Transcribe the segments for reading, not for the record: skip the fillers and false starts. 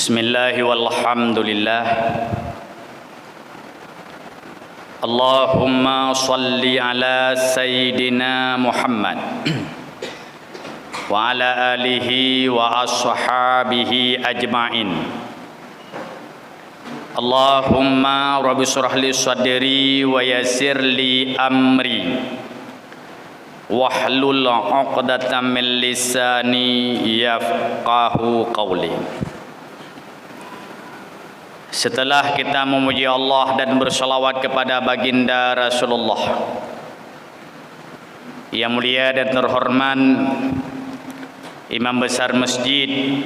Bismillah walhamdulillah. Allahumma salli ala Sayyidina Muhammad wa ala alihi wa ashabihi ajma'in. Allahumma rabbi shrah li sadri wa yassir li amri wahlul 'uqdatam min lisani yafqahu qawli. Setelah kita memuji Allah dan bersalawat kepada baginda Rasulullah yang mulia dan terhormat, Imam Besar Masjid,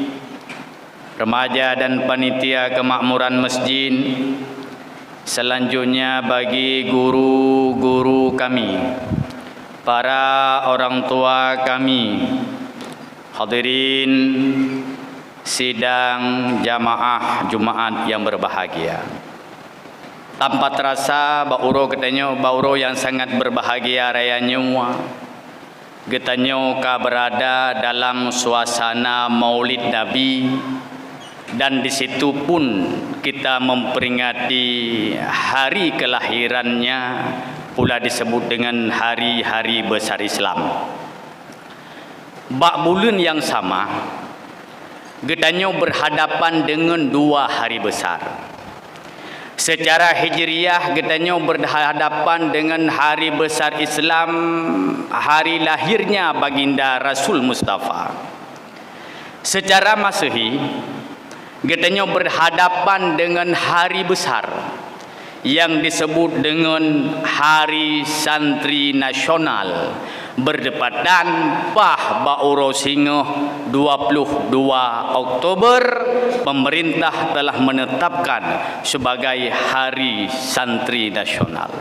remaja dan panitia kemakmuran masjid, selanjutnya bagi guru-guru kami, para orang tua kami, hadirin sidang jamaah Jumaat yang berbahagia. Tanpa terasa bauro katanya bauro yang sangat berbahagia raya nyawa. Getanyo ka berada dalam suasana Maulid Nabi, dan di situ pun kita memperingati hari kelahirannya, pula disebut dengan hari-hari besar Islam. Bak bulan yang sama getanyo berhadapan dengan dua hari besar. Secara hijriah getanyo berhadapan dengan hari besar Islam, hari lahirnya baginda Rasul Mustafa. Secara Masehi getanyo berhadapan dengan hari besar yang disebut dengan Hari Santri Nasional, berdepatan pah bauro singoh 22 Oktober pemerintah telah menetapkan sebagai Hari Santri Nasional.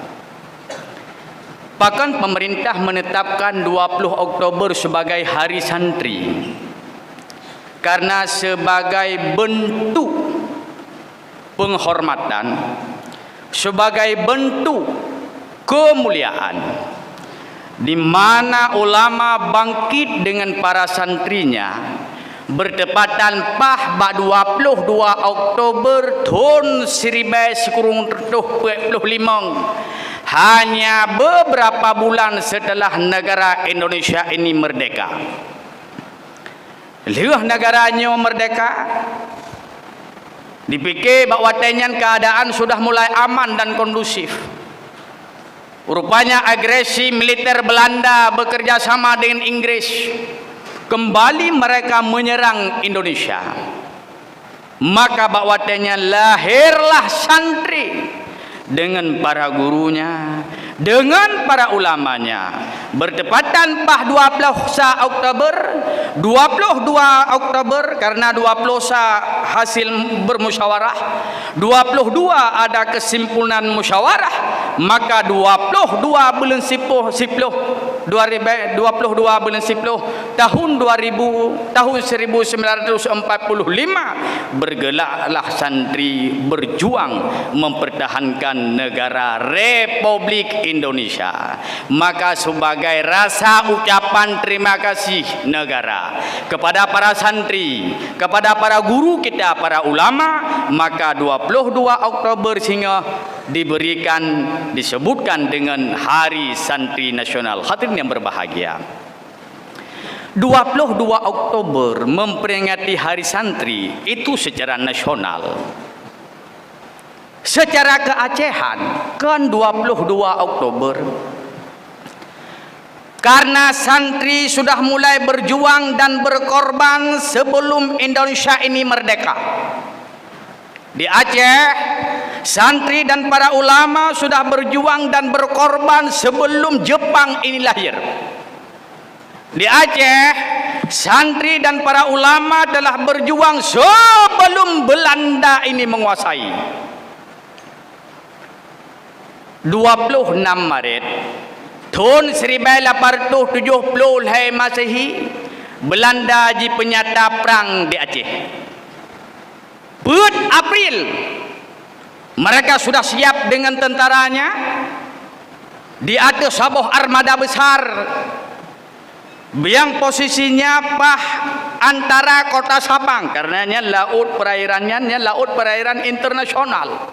Bahkan pemerintah menetapkan 20 Oktober sebagai Hari Santri karena sebagai bentuk penghormatan, sebagai bentuk kemuliaan, di mana ulama bangkit dengan para santrinya bertepatan pah 22 Oktober tahun 1945, hanya beberapa bulan setelah negara Indonesia ini merdeka. Lihat negaranya merdeka, dipikir bahawa keadaan sudah mulai aman dan kondusif. Rupanya agresi militer Belanda bekerja sama dengan Inggris. Kembali mereka menyerang Indonesia. Maka bakwatenya lahirlah santri dengan para gurunya, dengan para ulamanya. Bertepatan pah 20 Oktober, 22 Oktober karena 20 hasil bermusyawarah, 22 ada kesimpulan musyawarah, maka 22 bulan 10 22 bulan 10 tahun 1945 bergeraklah santri berjuang mempertahankan negara Republik Indonesia. Maka sebagai rasa ucapan terima kasih negara kepada para santri, kepada para guru kita, para ulama, maka 22 Oktober sehingga disebutkan dengan Hari Santri Nasional. Hadirin yang berbahagia, 22 Oktober memperingati Hari Santri itu secara nasional. Secara keacehan kan 22 Oktober karena santri sudah mulai berjuang dan berkorban sebelum Indonesia ini merdeka. Di Aceh, santri dan para ulama sudah berjuang dan berkorban sebelum Jepang ini lahir. Di Aceh, santri dan para ulama telah berjuang sebelum Belanda ini menguasai. 26 Maret tahun 1870 Masehi, Belanda ji penyata perang di Aceh. 4 April mereka sudah siap dengan tentaranya di atas sebuah armada besar yang posisinya antara kota Sabang, karenanya laut perairannya laut perairan internasional.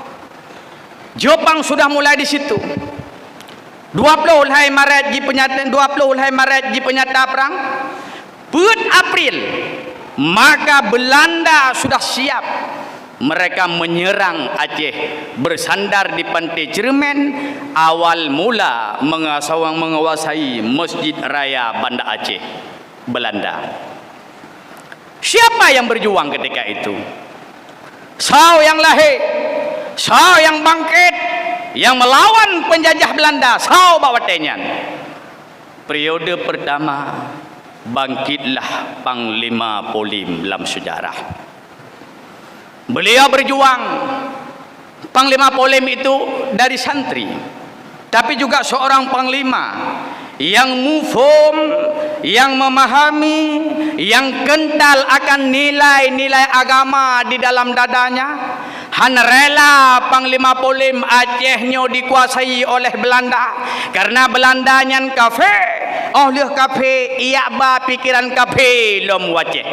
Jepang sudah mulai di situ. 20 Maret di penyata perang. Pada April maka Belanda sudah siap. Mereka menyerang Aceh, bersandar di pantai Cermen, awal mula menguasai Masjid Raya Banda Aceh, Belanda. Siapa yang berjuang ketika itu? Sao yang lahir, sao yang bangkit, yang melawan penjajah Belanda, sao bawatenyan. Periode pertama, bangkitlah Panglima Polim dalam sejarah. Beliau berjuang. Panglima Polim itu dari santri, tapi juga seorang panglima yang mufhum, yang memahami, yang kental akan nilai-nilai agama di dalam dadanya. Han rela Panglima Polim Acehnya dikuasai oleh Belanda, karena Belanda nyan kafe, oleh kafe iya ba pikiran kafe lom waceh.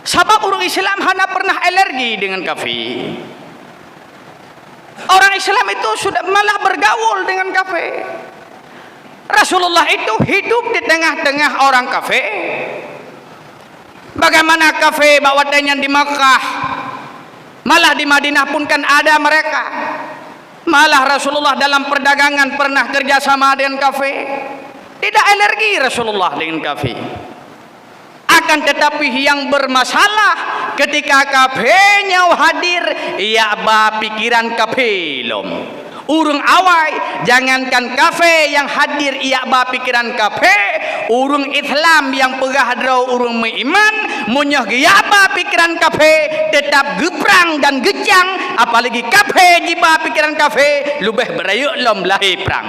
Sebab orang Islam hanya pernah alergi dengan kafe. Orang Islam itu sudah malah bergaul dengan kafe. Rasulullah itu hidup di tengah-tengah orang kafe. Bagaimana kafe bawatannya di Makkah, malah di Madinah pun kan ada mereka. Malah Rasulullah dalam perdagangan pernah kerjasama dengan kafe. Tidak alergi Rasulullah dengan kafe. Akan tetapi yang bermasalah ketika kafenya hadir, ia ba pikiran kafe lom. Urung awai, jangankan kafe yang hadir ia ba pikiran kafe, urung Islam yang pegah draw urung meiman, munyoh ia ba pikiran kafe, tetap geprang dan gejang, apalagi kafe jiba pikiran kafe, lubeh berayuk lom lahir perang.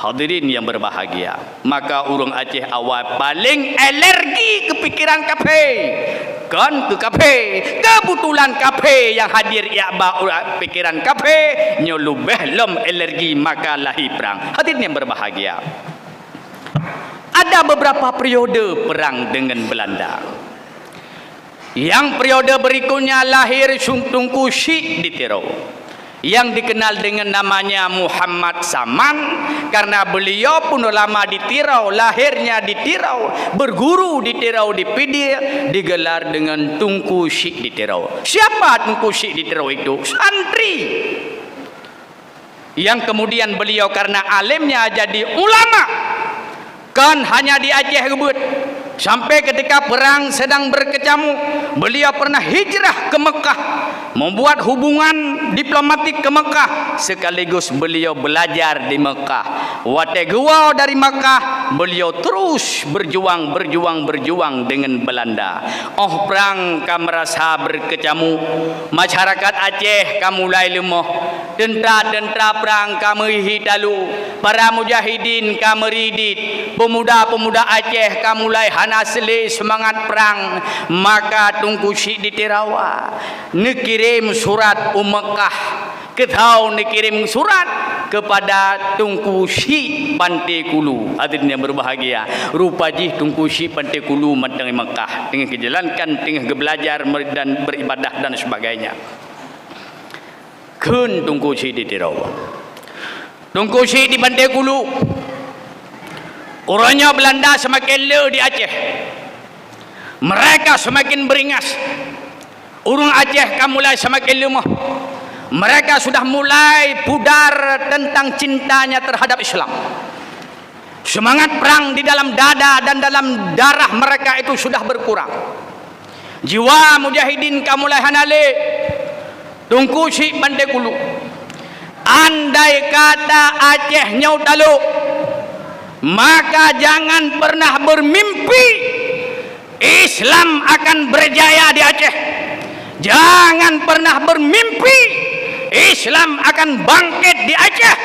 Hadirin yang berbahagia, maka urung Aceh awal paling alergi kepikiran kafe, kan ke kafe. Kebetulan kafe yang hadir ia ba pikiran kafe, nyolubeh lom alergi, maka lahir perang. Hadirin yang berbahagia, ada beberapa periode perang dengan Belanda. Yang periode berikutnya lahir Tunku Syekh di Tirau, yang dikenal dengan namanya Muhammad Saman, karena beliau pun lama di Tirau, lahirnya di Tirau, berguru di Tirau di Pidir, digelar dengan Tunku Syekh di Tirau. Siapa Tunku Syekh di Tirau itu? Santri yang kemudian beliau karena alimnya jadi ulama, kan hanya di Aceh rebut. Sampai ketika perang sedang berkecamuk, beliau pernah hijrah ke Mekah, membuat hubungan diplomatik ke Mekah, sekaligus beliau belajar di Mekah. Wate gua dari Mekah, beliau terus berjuang dengan Belanda. Oh perang kamu merasa berkecamuk, masyarakat Aceh kamu mulai lemah, tentara perang kamu hitalu, para mujahidin kamu ridit, pemuda-pemuda Aceh kamu mulai asli semangat perang. Maka Tunku Syekh di Tirawa nekirim surat Mekah, ketau nekirim surat kepada Tunku Syekh Pantai Kulu. Hadirin yang berbahagia, rupaji Tunku Syekh Pantai Kulu matang Mekah, tengah kejalankan, tengah belajar dan beribadah dan sebagainya. Kun Tunku Syekh di Tirawa, Tunku Syekh di Pantai Kulu. Orangnya Belanda semakin le di Aceh, mereka semakin beringas. Urung Aceh kan mulai semakin lemah. Mereka sudah mulai pudar tentang cintanya terhadap Islam. Semangat perang di dalam dada dan dalam darah mereka itu sudah berkurang. Jiwa mujahidin kan mulai hanale. Tunku Syekh Pantai Kulu, andai kata Aceh nyau taluk, maka jangan pernah bermimpi Islam akan berjaya di Aceh. Jangan pernah bermimpi Islam akan bangkit di Aceh.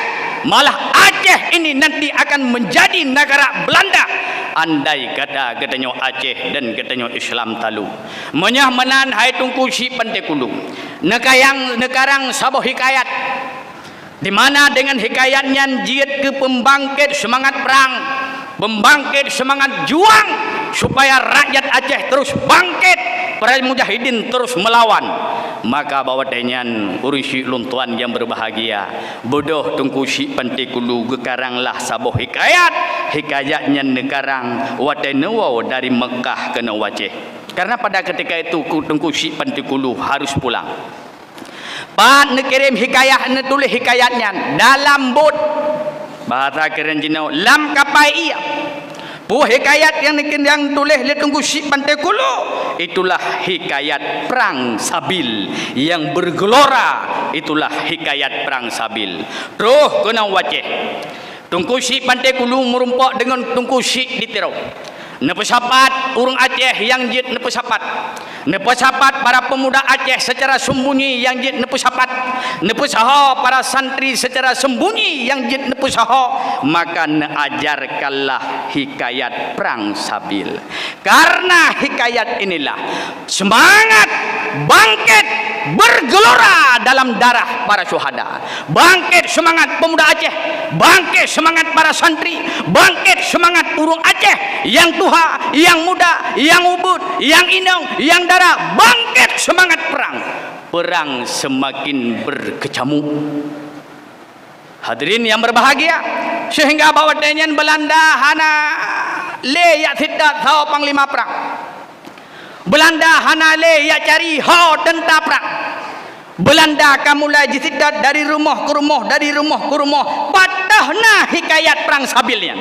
Malah Aceh ini nanti akan menjadi negara Belanda. Andai kata katanya Aceh dan katanya Islam talu. Menyah menan hai Tunku Syekh Pantai Kulu. Nekarang sabuh hikayat, di mana dengan hikayatnya jiat ke pembangkit semangat perang, membangkit semangat juang supaya rakyat Aceh terus bangkit, para mujahidin terus melawan. Maka bawa tenyan urusi luntuan yang berbahagia, bodoh tungku si pantikulu gekaranglah sabuh hikayatnya negarang watenewa dari Mekah ke Waceh. Karena pada ketika itu tungku si pantikulu harus pulang. Pat nekirim hikayat, netulis hikayatnya dalam bot bahasa keren Cina lam kapai iya. Hikayat yang tulis le tunggu si pantai kulu itulah hikayat perang Sabil yang bergelora, itulah hikayat perang Sabil. Terus kena Waceh. Tunggu si pantai kulu merumpak dengan tunggu si ditirau. Nepesapat urang Aceh yang jid nepesapat. Nepesapat para pemuda Aceh secara sembunyi yang jid nepesapat. Nepesaha para santri secara sembunyi yang jid nepesaha. Maka neajarkanlah hikayat perang Sabil. Karena hikayat inilah semangat bangkit bergelora dalam darah para syuhada. Bangkit semangat pemuda Aceh, bangkit semangat para santri, bangkit semangat urang Aceh yang tuha, yang muda, yang ubud, yang inong, yang darah, bangkit semangat perang. Perang semakin berkecamuk. Hadirin yang berbahagia, sehingga bawa tenyan Belanda hana le ya tidak tahu panglima perang. Belanda hana le ya cari ho tentara perang. Belanda akan mulai jitidat dari rumah ke rumah, dari rumah ke rumah. Patahna hikayat perang Sabilnya.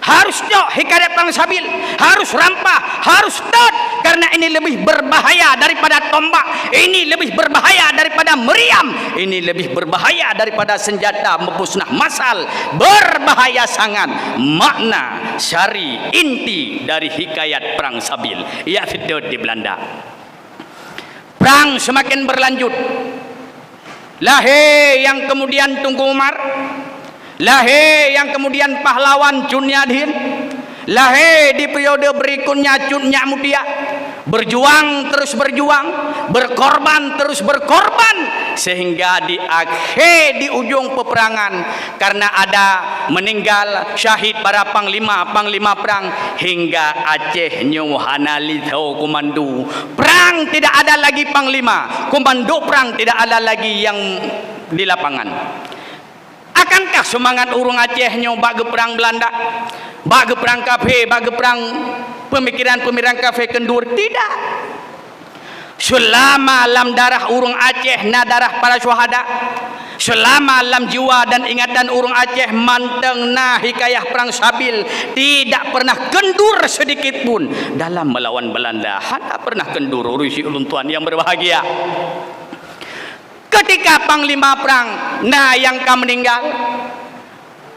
Harus jauh hikayat perang Sabil, harus rampah, harus start, karena ini lebih berbahaya daripada tombak, ini lebih berbahaya daripada meriam, ini lebih berbahaya daripada senjata memusnah massal, berbahaya sangat. Makna syari inti dari hikayat perang Sabil ia ada di Belanda. Perang semakin berlanjut. Lahir yang kemudian Tunku Umar, lahir yang kemudian pahlawan Cun Nyadin, lahir di periode berikutnya Cun Nyak Mutia. Berjuang terus berjuang, berkorban terus berkorban, sehingga di akhir di ujung peperangan karena ada meninggal syahid para panglima perang hingga Aceh nyuhanali tau komando perang, tidak ada lagi panglima, komando perang tidak ada lagi yang di lapangan. Akankah semangat urung Aceh nyoba ke perang Belanda, bak ke perang kafe, bak ke perang pemikiran kafe kendur? Tidak. Selama alam darah urung Aceh na darah para syuhada, selama alam jiwa dan ingatan urung Aceh manteng na hikayah perang Sabil, tidak pernah kendur sedikit pun dalam melawan Belanda. Tidak pernah kendur urusi ulun tuan yang berbahagia. Ketika panglima perang nah yang ka meninggal,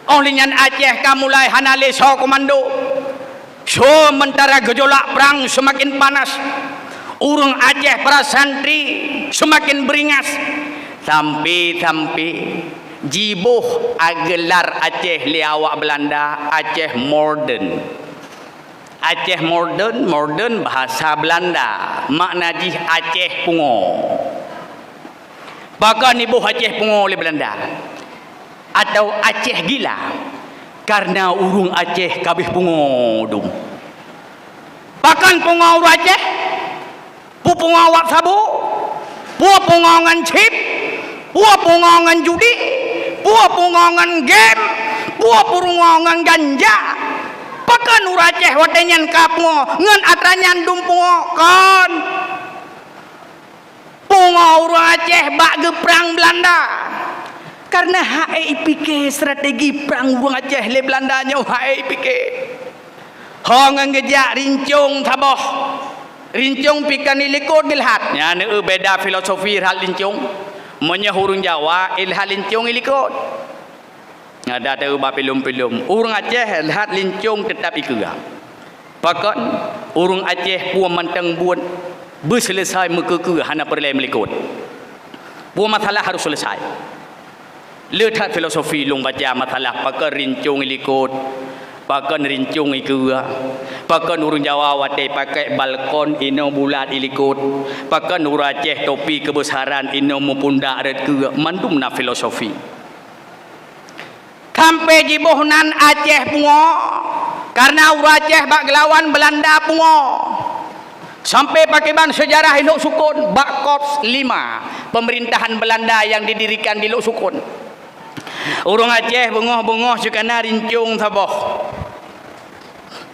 olehnya Aceh ka mulai hanale so komando. Sementara gejolak perang semakin panas, urang Aceh para santri semakin beringas, sampai jibuh agelar Aceh liawak Belanda Aceh modern. Aceh modern bahasa Belanda, makna jih Aceh pungo. Bahkan ibu Aceh pungo oleh Belanda atau Aceh gila, karena urung Aceh kabeh pungo dum. Bahkan pungo urung Aceh pu pungo wak sabu, pu pungo ngan chip, pu pungo ngan judi, pu pungo ngan game, pu pungo ngan ganja. Bahkan urung Aceh watenyan kapungo ngan atranyan dum pungo kon. Pungo urung Aceh bak ke perang Belanda. Karena HEIPK strategi perang urung Aceh le Belanda nyo HEIPK. Hong ngejak rincung taboh. Rincung pikan ilikod ilhat. Ya ne beda filosofi hal rincung. Monya hurung Jawa ilhat rincung ilikod. Ada ba pelum-pelum. Urung Aceh ilhat rincung tetap ikega. Bahkan urung Aceh puan manteng buat berselesai mekeke hana perlai melikut. Buat masalah harus selesai. Letak filosofi long baca masalah pakai rincung ilikut, pakai rincung ikega, pakai urung Jawa watai pakai balkon ino bulat ilikut, pakai urang Aceh topi kebesaran ino mupunda adat ke mandum na filosofi. Sampai jibohnan Aceh pungo Karena orang Aceh bak gelawan Belanda pungo. Sampai pakai ban sejarah Lok Sukun, bak Korps 5, pemerintahan Belanda yang didirikan di Lok Sukun. Orang Aceh bungoh-bungoh sekana rincung saboh.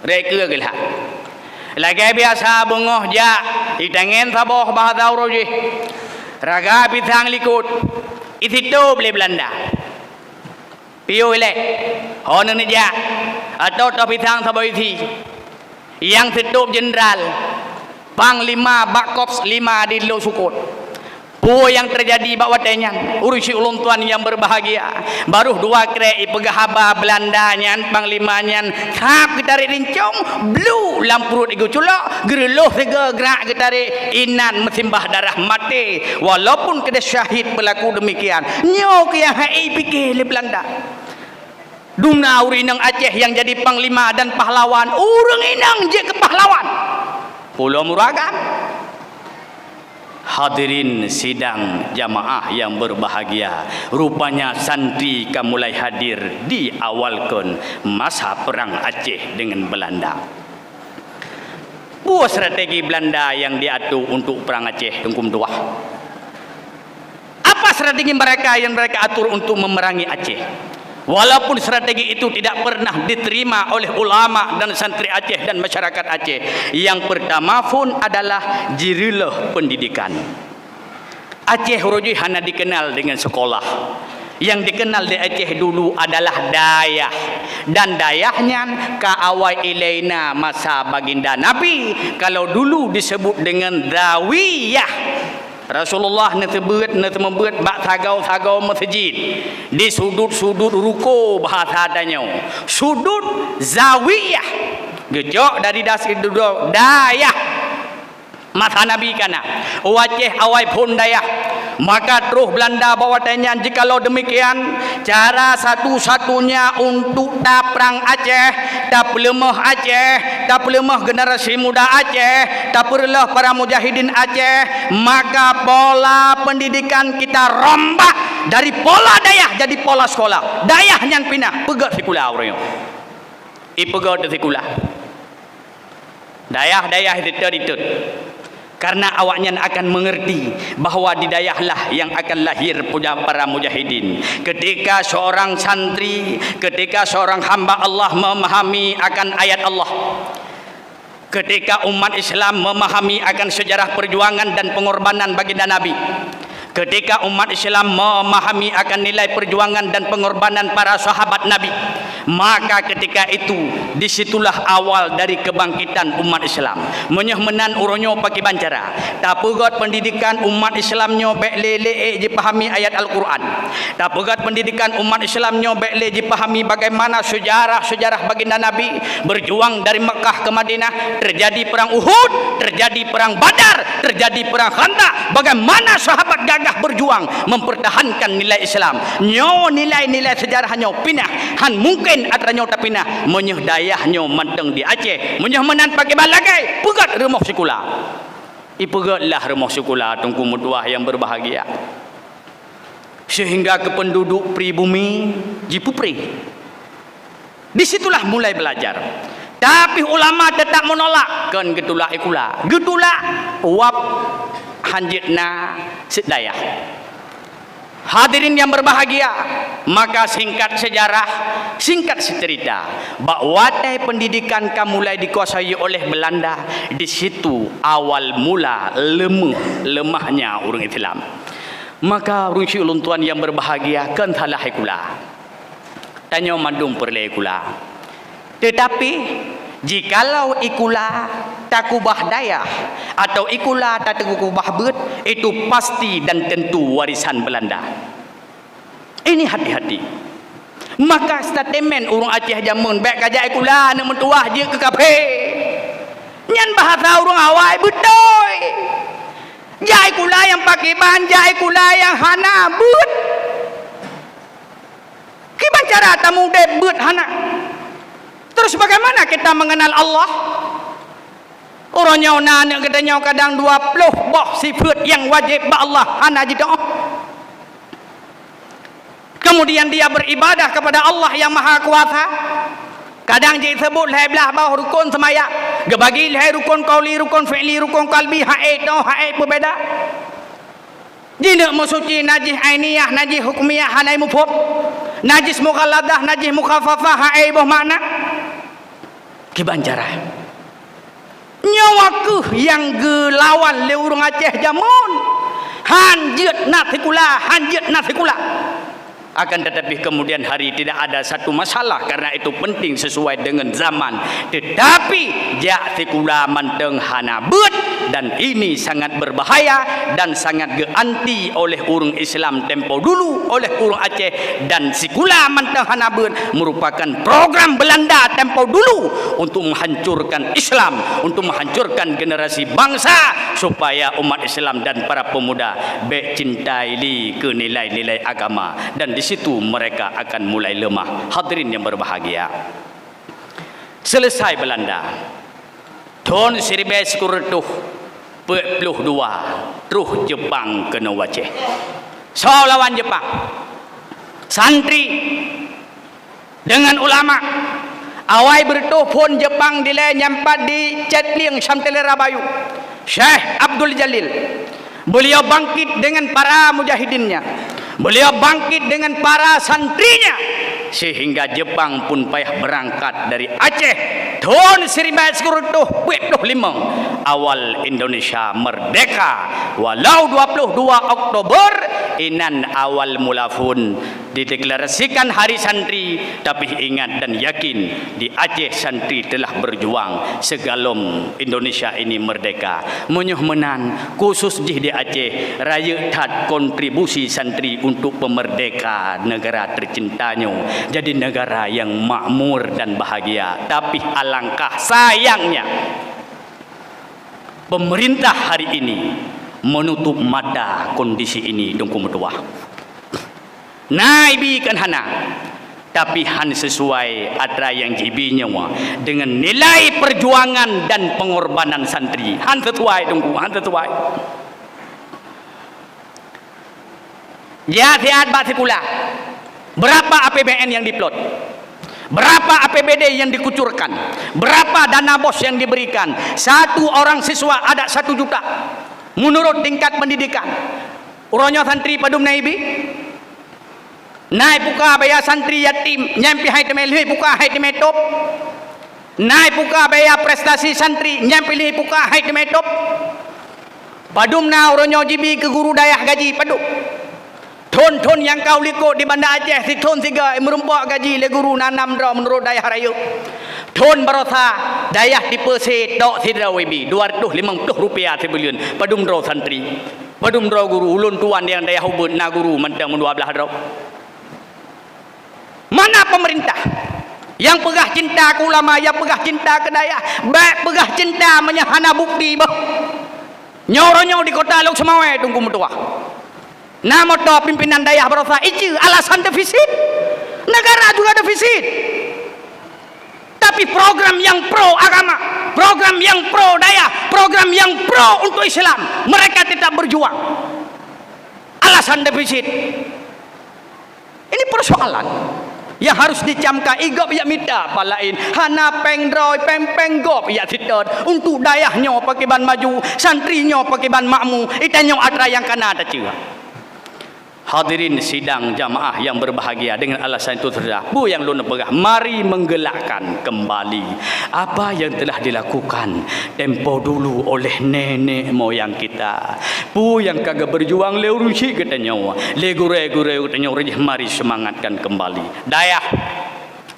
Reka gelah. Lagi biasa bungoh ja, itangen saboh bahasa uroji. Raga pitang likut. Itu boleh Belanda. Piyo ile. Hono ni ja. Atau pitang saboh iti. Yang tutup jenderal Panglima Bakops 5 di Lok Sukun. Yang terjadi bawa tenyan urusi ulun tuan yang berbahagia baru 2 krek pegahaba Belanda nyan Panglima nyan kap gitarik rincong blue lampurut igu culok gereluh tiga gerak gitarik inan mesimbah darah mati walaupun kena syahid berlaku demikian nyok yang hai fikir le Belanda. Dumna urinang Aceh yang jadi Panglima dan pahlawan urang inang je ke pahlawan pulau Muragan. Hadirin sidang jamaah yang berbahagia, rupanya santri mulai hadir di awalkan masa perang Aceh dengan Belanda. Buah strategi Belanda yang diatur untuk perang Aceh Tengkum Dua. Apa strategi mereka yang mereka atur untuk memerangi Aceh? Walaupun strategi itu tidak pernah diterima oleh ulama dan santri Aceh dan masyarakat Aceh. Yang pertama pun adalah jirilah pendidikan. Aceh Roji hanya dikenal dengan sekolah. Yang dikenal di Aceh dulu adalah dayah. Dan dayahnya kaawai ilaina masa baginda Nabi. Kalau dulu disebut dengan dawiyah. Rasulullah nanti membuat bak tagau masjid di sudut-sudut ruko bahasa adanya sudut zawiyah gejok dari dasar duduk dayah masa Nabi kana Aceh awai pun dayah. Maka terus Belanda bawa tanya jikalau demikian cara satu-satunya untuk tak perang Aceh, tak pelemah Aceh, tak pelemah generasi muda Aceh, tak perlah para mujahidin Aceh, maka pola pendidikan kita rombak dari pola dayah jadi pola sekolah. Dayah yang pindah pegat sekolah orang. Ipegat sekolah. Dayah itu. Karena awaknya akan mengerti bahawa di dayahlah yang akan lahir para mujahidin. Ketika seorang santri, ketika seorang hamba Allah memahami akan ayat Allah, ketika umat Islam memahami akan sejarah perjuangan dan pengorbanan baginda Nabi, ketika umat Islam memahami akan nilai perjuangan dan pengorbanan para sahabat Nabi, maka ketika itu disitulah awal dari kebangkitan umat Islam. Menyahmenan uronyo pakai bancara. Tak pegat pendidikan umat Islamnyo baik lele dipahami ayat Al-Quran. Tak pegat pendidikan umat Islamnyo baik lele dipahami bagaimana sejarah baginda Nabi berjuang dari Mekah ke Madinah, terjadi perang Uhud, terjadi perang Badar, terjadi perang Khandaq. Bagaimana sahabat gagah berjuang mempertahankan nilai Islam. Nyo nilai-nilai sejarahnya pinah. Han mungkin atranya tak pinah. Menyeh dayahnya manteng di Aceh. Menyeh menan pakai balagai. Pegat rumah sekolah. Ipegatlah rumah sekolah Tengku Mutuah yang berbahagia. Sehingga ke penduduk pribumi Jipupri. Disitulah mulai belajar. Tapi ulama tetap menolak. Kan getulak ikula. Getulak wap hanjitna sedayah. Hadirin yang berbahagia, maka singkat sejarah, singkat cerita, bakwatai pendidikan mulai dikuasai oleh Belanda. Di situ awal mula lemahnya orang Islam. Maka rusi ulun tuan yang berbahagia, kan salah ikula. Tanya mandum perle ikula. Tetapi jikalau ikula tak kubah dayah atau ikula tak kubah bet, itu pasti dan tentu warisan Belanda. Ini hati-hati. Maka statement orang Aceh jamun baik kajak ikula nak mentuah je ke kafe. Nyan bahasa orang awai betul. Jai kula yang pakai ban, jai kula yang hana but. Kiban cara tamu debut hana. Terus bagaimana kita mengenal Allah? Orangnya nak katanya kadang 20 boh sifat yang wajib ba Allah hana jitu. Kemudian dia beribadah kepada Allah yang Maha Kuasa. Kadang je sebut lai belah bawah rukun semaya. Gebagi lai rukun qauli, rukun fi'li, rukun qalbi, haid tu haid berbeza. Jina musuci najis ainiyah, najis hukmiyah, hanai mufhum. Najis mukhalladah, najis mukhafafah, haid boh makna. Kibanjarah. Nyawaku yang gelawan le urang Aceh jamun. Hanjut nafikula, hanjut nafikula. Akan tetapi kemudian hari tidak ada satu masalah karena itu penting sesuai dengan zaman. Tetapi jak sekula manteng hana but dan ini sangat berbahaya dan sangat anti oleh orang Islam tempo dulu, oleh orang Aceh, dan sekula manteng hana but merupakan program Belanda tempo dulu untuk menghancurkan Islam, untuk menghancurkan generasi bangsa supaya umat Islam dan para pemuda cintai ke nilai-nilai agama, dan di situ mereka akan mulai lemah. Hadirin yang berbahagia, selesai Belanda tahun 1942 terus Jepang kena Aceh. So lawan Jepang, santri dengan ulama awai bertuh pun Jepang dilai nyampat di Cetling Samtelera Bayu. Syekh Abdul Jalil beliau bangkit dengan para mujahidinnya, beliau bangkit dengan para santrinya, sehingga Jepang pun payah berangkat dari Aceh tahun 1945 awal Indonesia merdeka. Walau 22 Oktober inan awal mula pun dideklarasikan hari santri, tapi ingat dan yakin di Aceh santri telah berjuang segalom Indonesia ini merdeka. Menyuh menan khusus di Aceh raya tat kontribusi santri untuk pemerdeka negara tercintanya jadi negara yang makmur dan bahagia. Tapi alangkah sayangnya pemerintah hari ini menutup mata kondisi ini dongku metua. Naibi kan hana, tapi han sesuai atra yang jibinya dengan nilai perjuangan dan pengorbanan santri. Han sesuai dongku, han sesuai. Ya tiad batikula. Berapa APBN yang diplot? Berapa APBD yang dikucurkan? Berapa dana bos yang diberikan? Satu orang siswa ada 1 juta. Menurut tingkat pendidikan. Uronya santri padum naibi. Naik buka bayar santri yatim nyampi hai temeli buka hai temetop. Naik buka bayar prestasi santri nyampi li buka hai temetop. Padum na uronya jibi ke guru dayah gaji padum. Ton-ton yang kau liko di Banda Aceh si ton 3 merumpak gaji le guru nanam dra menurut dayah rayu. Ton barosa dayah di Perse dok sidra WB 250 rupiah sebulan padum dra santri. Padum dra guru ulun tuan yang dayah hubun na guru mentang 12 dra. Mana pemerintah yang pegah cinta ke ulama, yang pegah cinta ke dayah, baik pegah cinta menyahana bukti bah. Nyoronyong di kota Lok Semawai tunggu metua. Nama to pimpinan dayah berosa itu alasan defisit. Negara juga defisit. Tapi program yang pro agama, program yang pro dayah, program yang pro untuk Islam, mereka tetap berjuang. Alasan defisit. Ini persoalan yang harus dicamkan. Igop ya minta palain hana pengdroi pempeng gop ya sitot untuk dayahnya pakai ban maju, santrinya pakai ban makmu, itanyo atra yang kana ada juga. Hadirin sidang jamaah yang berbahagia, dengan alasan itu saja bu yang luna pegah mari menggelakkan kembali apa yang telah dilakukan tempo dulu oleh nenek moyang kita. Bu yang kagak berjuang leurusi katanya le gure-gure katanya mari semangatkan kembali. Dayah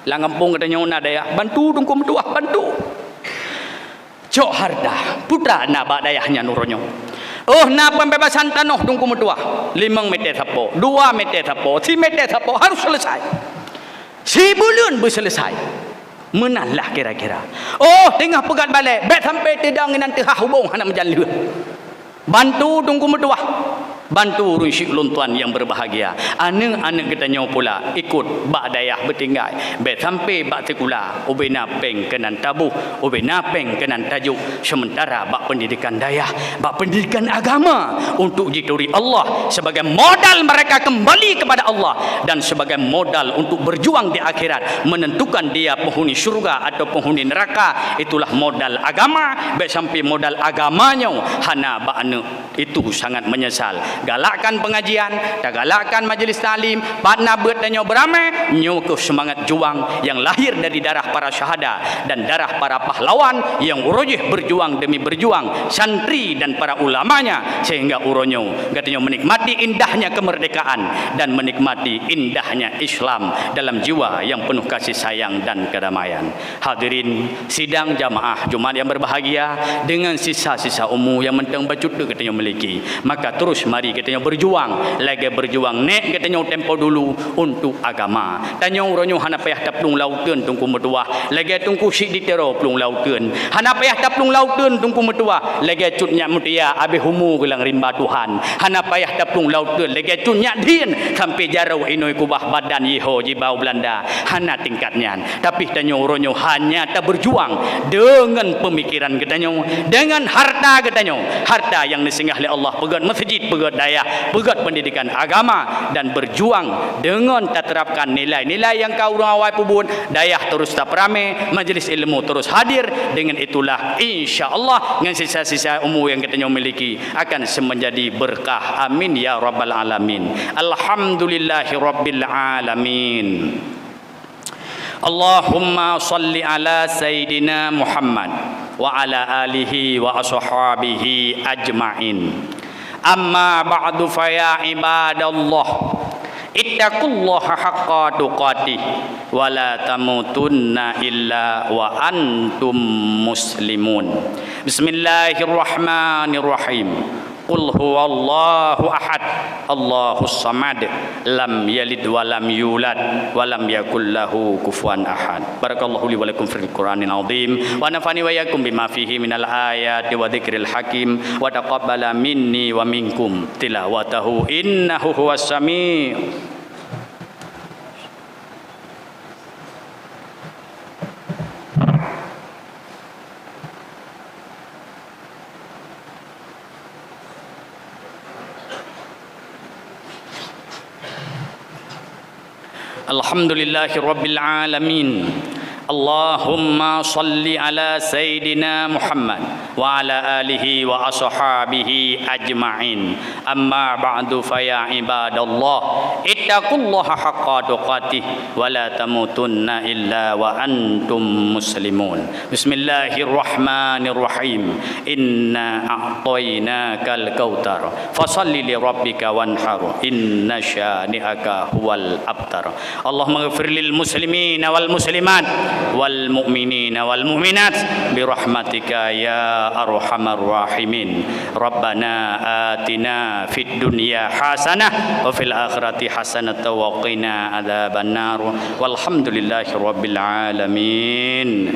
langampung katanya na dayah bantu dungkum tuah bantu. Cok harda putra na ba dayahnya nuronyo. Oh na pembebasan tanah dungku metua 5 meter sapo 2 meter sapo 3 meter sapo harus selesai. Sebulan berselesai. Menanlah kira-kira. Oh tengah pegat balik bet sampai tedang nanti hah hubung hana menjalur. Bantu dungku metua. bantu urun syik luntuan yang berbahagia. Anak-anak katanya pula ikut bak dayah bertinggai. Bet sampai bak sekula, ubi napeng kenan tabuh, ubi napeng kenan tajuk. Sementara bak pendidikan dayah, bak pendidikan agama untuk jituri Allah sebagai modal mereka kembali kepada Allah dan sebagai modal untuk berjuang di akhirat menentukan dia penghuni syurga atau penghuni neraka. Itulah modal agama. Bet sampai modal agamanya hana bak anu itu sangat menyesal. Galakkan pengajian, tak galakkan majlis talim, partner bertanya beramai, nyukuh semangat juang yang lahir dari darah para syahada dan darah para pahlawan yang urujih berjuang demi berjuang, santri dan para ulamanya, sehingga uronyo katanya menikmati indahnya kemerdekaan dan menikmati indahnya Islam dalam jiwa yang penuh kasih sayang dan kedamaian. Hadirin sidang jamaah Jumat yang berbahagia, dengan sisa-sisa umur yang mentang bacut tu katanya memiliki, maka terus mari katanya berjuang, lagi berjuang nek katanya tempo dulu untuk agama. Tanya uronyo hana payah taplung laukeun tungku metuah, lagi tungku sik ditero plung laukeun. Hana payah taplung laukeun tungku metuah, lagi cutnya mutia abe humu gelang rimba Tuhan. Hana payah taplung laukeun, lagi cutnya din sampai jarau inoi kubah badan Yeho jibau Belanda. Hana tingkatnya. Tapi tanya uronyo hanya tak berjuang dengan pemikiran katanya, dengan harta katanya, harta yang disinggah oleh Allah, pegat masjid, pegat dayah, pegat pendidikan agama, dan berjuang dengan tak terapkan nilai-nilai yang kau orang awal pubun, dayah terus tak perame, majlis ilmu terus hadir. Dengan itulah insya-Allah dengan sisa-sisa umur yang katanya memiliki akan menjadi berkah. Amin ya rabbal alamin. Alhamdulillahi rabbil alamin. Allahumma salli ala Sayyidina Muhammad wa ala alihi wa ashabihi ajma'in. Amma ba'du fa ya ibadallah, ittaqullaha haqqa tuqatih wa la tamutunna illa wa antum muslimun. Bismillahirrahmanirrahim. Qul huwallahu ahad, Allahus samad, lam yalid wa lam yulad wa lam yakul lahu kufuwan ahad. Barakallahu li wa lakum fil Qur'anil azim wa nafani wa iyyakum bima fihi minal ayati wa dzikril hakim wa taqabbala minni wa minkum tilawatahu innahu huwas sami'. Alhamdulillahi rabbil alamin. Allahumma salli ala Sayyidina Muhammad wa ala alihi wa ashabihi ajma'in. Amma ba'du fa ya ibadallah, ittaqullaha haqqa tuqatih wa la tamutunna illa wa antum muslimun. Bismillahirrahmanirrahim. Inna a'tainakal kautsar fasalli li rabbika wanhar inna syani'aka huwal abtar. Allahumma ighfir lil muslimina wal muslimat wal mu'minina wal mu'minat bi rahmatika ya arhamar rahimin. Rabbana atina fid dunya hasanah wa fil akhirati hasanah wa qina adzabannar. Walhamdulillahi rabbil alamin.